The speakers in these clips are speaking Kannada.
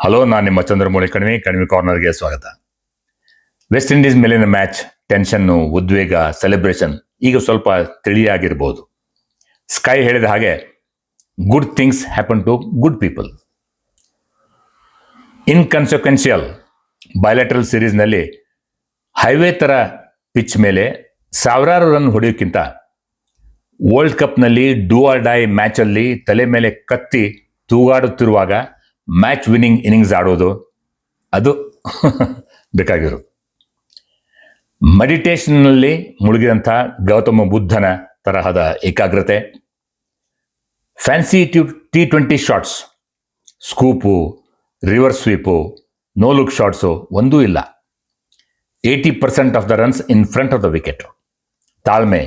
ಹಲೋ, ನಾನು ನಿಮ್ಮ ಚಂದ್ರಮೌಳಿ ಕಣಿವೆ ಕಾರ್ನರ್ಗೆ ಸ್ವಾಗತ. ವೆಸ್ಟ್ ಇಂಡೀಸ್ ಮೇಲಿನ ಮ್ಯಾಚ್ ಟೆನ್ಷನ್ನು, ಉದ್ವೇಗ, ಸೆಲೆಬ್ರೇಷನ್ ಈಗ ಸ್ವಲ್ಪ ತಿಳಿಯಾಗಿರ್ಬೋದು. ಸ್ಕೈ ಹೇಳಿದ ಹಾಗೆ good things happen to good people. Inconsequential bilateral ಸೀರೀಸ್ನಲ್ಲಿ ಹೈವೇ ಥರ ಪಿಚ್ ಮೇಲೆ ಸಾವಿರಾರು ರನ್ ಹೊಡೆಯೋಕ್ಕಿಂತ ವರ್ಲ್ಡ್ ಕಪ್ನಲ್ಲಿ ಡೂ ಆರ್ ಡೈ ಮ್ಯಾಚಲ್ಲಿ ತಲೆ ಮೇಲೆ ಕತ್ತಿ ತೂಗಾಡುತ್ತಿರುವಾಗ ಮ್ಯಾಚ್ ವಿನ್ನಿಂಗ್ ಇನ್ನಿಂಗ್ಸ್ ಆಡೋದು ಅದು ಬೇಕಾಗಿರು. ಮೆಡಿಟೇಷನ್ನಲ್ಲಿ ಮುಳುಗಿದಂಥ ಗೌತಮ ಬುದ್ಧನ ತರಹದ ಏಕಾಗ್ರತೆ, fancy T20 shots, scoop, reverse sweep, no look shots ಒಂದೂ ಇಲ್ಲ. 80% of the runs in front of the wicket. ತಾಳ್ಮೆ,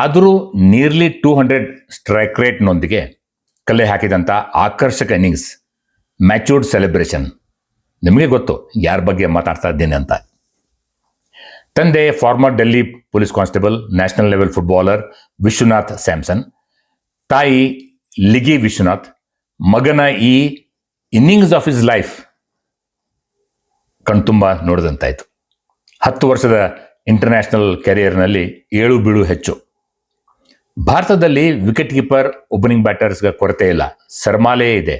ಆದರೂ ನಿಯರ್ಲಿ 200 ಸ್ಟ್ರೈಕ್ ರೇಟ್ನೊಂದಿಗೆ ಕಲೆ ಹಾಕಿದಂಥ ಆಕರ್ಷಕ ಇನ್ನಿಂಗ್ಸ್, ಮ್ಯಾಚೂರ್ಡ್ ಸೆಲೆಬ್ರೇಷನ್. ನಿಮಗೆ ಗೊತ್ತು ಯಾರ ಬಗ್ಗೆ ಮಾತಾಡ್ತಾ ಇದ್ದೀನಿ ಅಂತ. ತಂದೆ farmer Delhi police constable, national level footballer Vishwanath Samson, ತಾಯಿ ಲಿಗಿ ವಿಶ್ವನಾಥ್. ಮಗನ ಈ ಇನ್ನಿಂಗ್ಸ್ ಆಫ್ ಹಿಸ್ ಲೈಫ್ ಕಣ್ತುಂಬ ನೋಡಿದಂತಾಯಿತು. 10 ವರ್ಷದ ಇಂಟರ್ನ್ಯಾಷನಲ್ ಕೆರಿಯರ್ನಲ್ಲಿ 7 ಬೀಳು ಹೆಚ್ಚು. ಭಾರತದಲ್ಲಿ ವಿಕೆಟ್ ಕೀಪರ್, ಓಪನಿಂಗ್ ಬ್ಯಾಟರ್ಸ್ಗೆ ಕೊರತೆ ಇಲ್ಲ, ಸರ್ಮಾಲೆ ಇದೆ.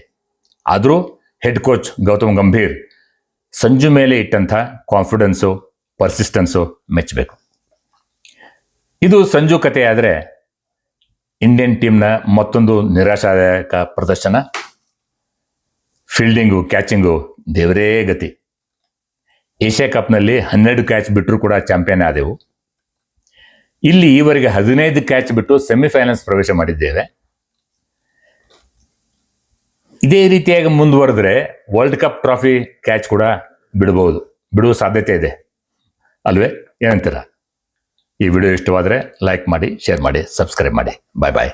ಆದರೂ ಹೆಡ್ ಕೋಚ್ ಗೌತಮ್ ಗಂಭೀರ್ ಸಂಜು ಮೇಲೆ ಇಟ್ಟಂಥ ಕಾನ್ಫಿಡೆನ್ಸು, ಪರ್ಸಿಸ್ಟೆನ್ಸು ಮೆಚ್ಚಬೇಕು. ಇದು ಸಂಜು ಕತೆ ಆದರೆ ಇಂಡಿಯನ್ ಟೀಮ್ನ ಮತ್ತೊಂದು ನಿರಾಶಾದಾಯಕ ಪ್ರದರ್ಶನ. ಫೀಲ್ಡಿಂಗು, ಕ್ಯಾಚಿಂಗು ದೇವರೇ ಗತಿ. ಏಷ್ಯಾ ಕಪ್ನಲ್ಲಿ 12 ಕ್ಯಾಚ್ ಬಿಟ್ಟರೂ ಕೂಡ ಚಾಂಪಿಯನ್ ಆದೆವು. ಇಲ್ಲಿ ಈವರೆಗೆ 15 ಕ್ಯಾಚ್ ಬಿಟ್ಟು ಸೆಮಿಫೈನಲ್ಸ್ ಪ್ರವೇಶ ಮಾಡಿದ್ದೇವೆ. ಇದೇ ರೀತಿಯಾಗಿ ಮುಂದುವರೆದ್ರೆ ವರ್ಲ್ಡ್ ಕಪ್ ಟ್ರಾಫಿ ಕ್ಯಾಚ್ ಕೂಡ ಬಿಡುವ ಸಾಧ್ಯತೆ ಇದೆ ಅಲ್ವೇ? ಏನಂತೀರ? ಈ ವಿಡಿಯೋ ಇಷ್ಟವಾದರೆ ಲೈಕ್ ಮಾಡಿ, ಶೇರ್ ಮಾಡಿ, ಸಬ್ಸ್ಕ್ರೈಬ್ ಮಾಡಿ. ಬಾಯ್ ಬಾಯ್.